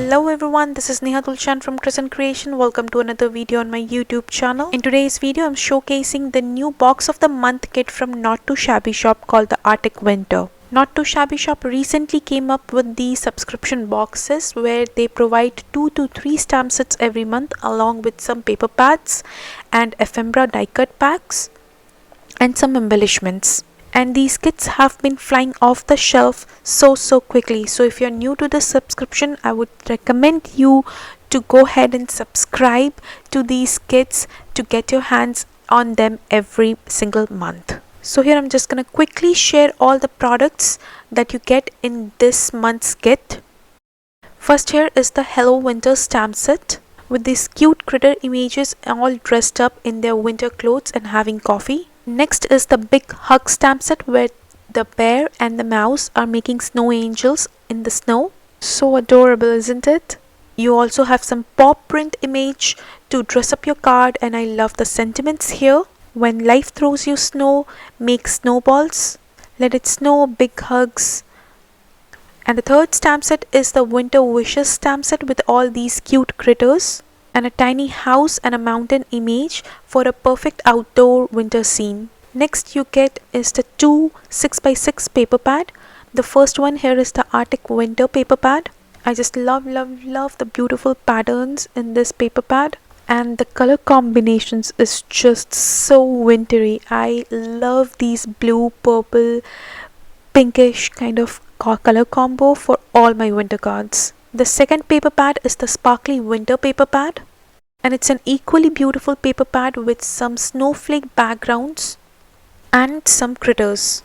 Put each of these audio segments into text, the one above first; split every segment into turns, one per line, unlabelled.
Hello everyone, this is Neha Tulsyan from Crescent Creation. Welcome to another video on my YouTube channel. In today's video, I'm showcasing the new box of the month kit from Not Too Shabby Shop called the Arctic Winter. Not Too Shabby Shop recently came up with the subscription boxes where they provide 2 to 3 stamp sets every month along with some paper pads and ephemera die cut packs and some embellishments. And these kits have been flying off the shelf so quickly. So if you're new to this subscription, I would recommend you to go ahead and subscribe to these kits to get your hands on them every single month. So here I'm just going to quickly share all the products that you get in this month's kit. First, here is the Hello Winter stamp set with these cute critter images all dressed up in their winter clothes and having coffee. Next is the Big Hug stamp set where the bear and the mouse are making snow angels in the snow. So adorable, isn't it? You also have some pop print image to dress up your card, and I love the sentiments here. When life throws you snow, make snowballs. Let it snow, big hugs. And the third stamp set is the Winter Wishes stamp set with all these cute critters and a tiny house and a mountain image for a perfect outdoor winter scene. Next you get is the two 6x6 paper pad. The first one here is the Arctic Winter paper pad. I just love the beautiful patterns in this paper pad, and the color combinations is just so wintry. I love these blue, purple, pinkish kind of color combo for all my winter cards. The second paper pad is the Sparkly Winter paper pad, and it's an equally beautiful paper pad with some snowflake backgrounds and some critters.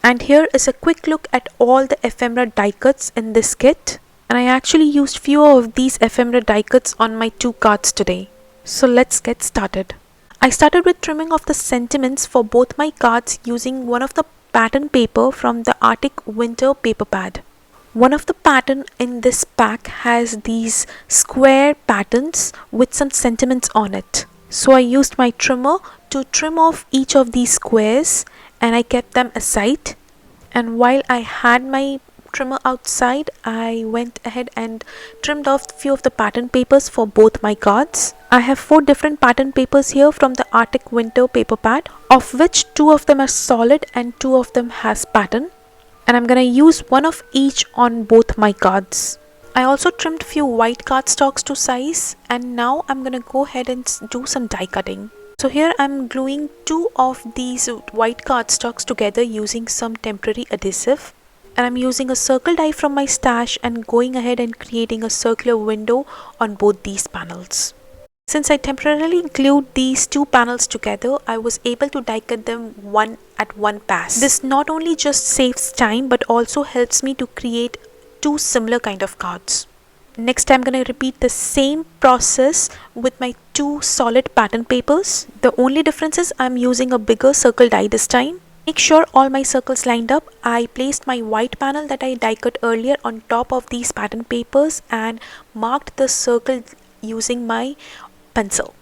And here is a quick look at all the ephemera die cuts in this kit, and I actually used few of these ephemera die cuts on my 2 cards today. So let's get started. I started with trimming off the sentiments for both my cards using one of the pattern paper from the Arctic Winter paper pad. One of the pattern in this pack has these square patterns with some sentiments on it. So I used my trimmer to trim off each of these squares, and I kept them aside. And while I had my trimmer outside, I went ahead and trimmed off a few of the pattern papers for both my cards. I have 4 different pattern papers here from the Arctic Winter paper pad, of which 2 of them are solid and 2 of them has pattern. And I'm gonna use one of each on both my cards. I also trimmed few white cardstocks to size, and now I'm gonna go ahead and do some die cutting. So here I'm gluing 2 of these white cardstocks together using some temporary adhesive, and I'm using a circle die from my stash and going ahead and creating a circular window on both these panels. Since I temporarily glued these 2 panels together, I was able to die cut them one pass. This not only just saves time but also helps me to create 2 similar kind of cards. Next, I'm going to repeat the same process with my 2 solid pattern papers. The only difference is I'm using a bigger circle die this time. Make sure all my circles lined up. I placed my white panel that I die cut earlier on top of these pattern papers and marked the circle using my pencil.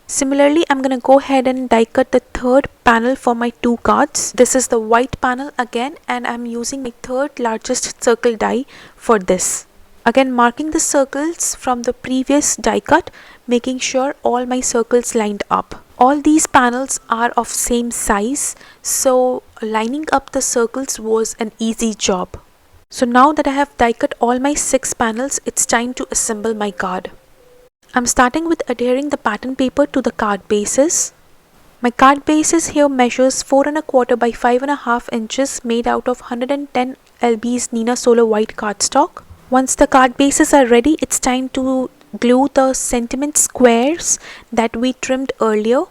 Similarly, I'm going to go ahead and die cut the third panel for my 2 cards. This is the white panel again, and I'm using my third largest circle die for this. Again, marking the circles from the previous die cut, making sure all my circles lined up. All these panels are of same size, so lining up the circles was an easy job. So now that I have die cut all my 6 panels, it's time to assemble my card. I'm starting with adhering the pattern paper to the card bases. My card bases here measures 4 1/4 by 5 1/2 inches made out of 110 lb's Nina Solar white cardstock. Once the card bases are ready, it's time to glue the sentiment squares that we trimmed earlier.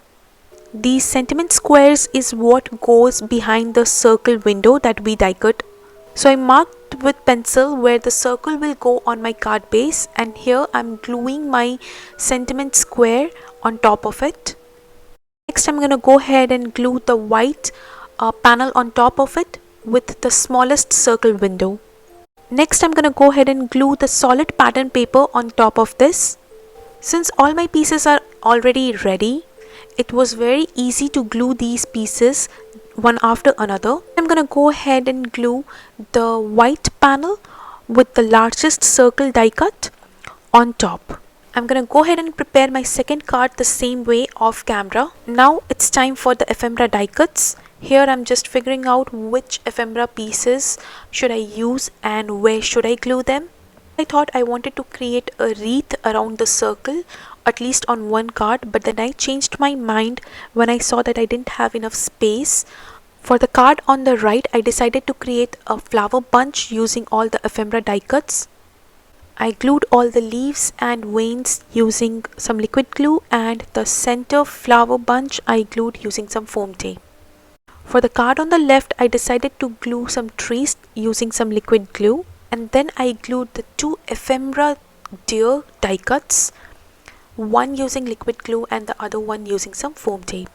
These sentiment squares is what goes behind the circle window that we die cut. So I marked with pencil where the circle will go on my card base, and here I'm gluing my sentiment square on top of it. Next, I'm going to go ahead and glue the white panel on top of it with the smallest circle window. Next, I'm going to go ahead and glue the solid pattern paper on top of this. Since all my pieces are already ready, it was very easy to glue these pieces one after another. I'm going to go ahead and glue the white panel with the largest circle die cut on top. I'm gonna go ahead and prepare my second card the same way off camera. Now it's time for the ephemera die cuts. Here I'm just figuring out which ephemera pieces should I use and where should I glue them. I thought I wanted to create a wreath around the circle, at least on one card, but then I changed my mind when I saw that I didn't have enough space. For the card on the right, I decided to create a flower bunch using all the ephemera die cuts. I glued all the leaves and veins using some liquid glue, and the center flower bunch I glued using some foam tape. For the card on the left, I decided to glue some trees using some liquid glue, and then I glued the two ephemera deer die cuts, one using liquid glue and the other one using some foam tape.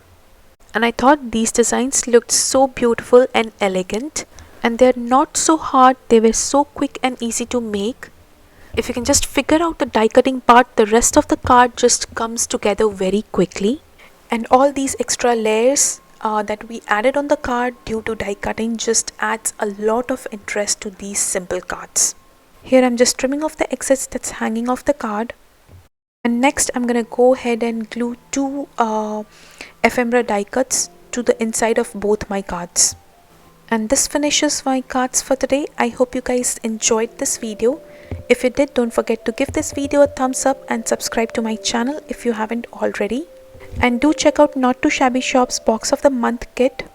And I thought these designs looked so beautiful and elegant, and they're not so hard, they were so quick and easy to make. If you can just figure out the die cutting part, the rest of the card just comes together very quickly. And all these extra layers that we added on the card due to die cutting just adds a lot of interest to these simple cards. Here I'm just trimming off the excess that's hanging off the card. And next I'm gonna go ahead and glue two ephemera die cuts to the inside of both my cards. And this finishes my cards for today. I hope you guys enjoyed this video. If you did, don't forget to give this video a thumbs up and subscribe to my channel if you haven't already. And do check out Not Too Shabby Shop's Box of the Month kit.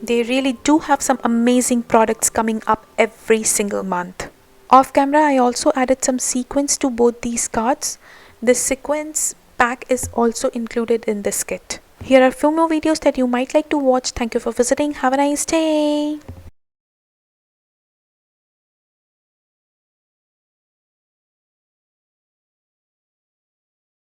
They really do have some amazing products coming up every single month. Off camera, I also added some sequins to both these cards. This sequence pack is also included in this kit. Here are a few more videos that you might like to watch. Thank you for visiting. Have a nice day.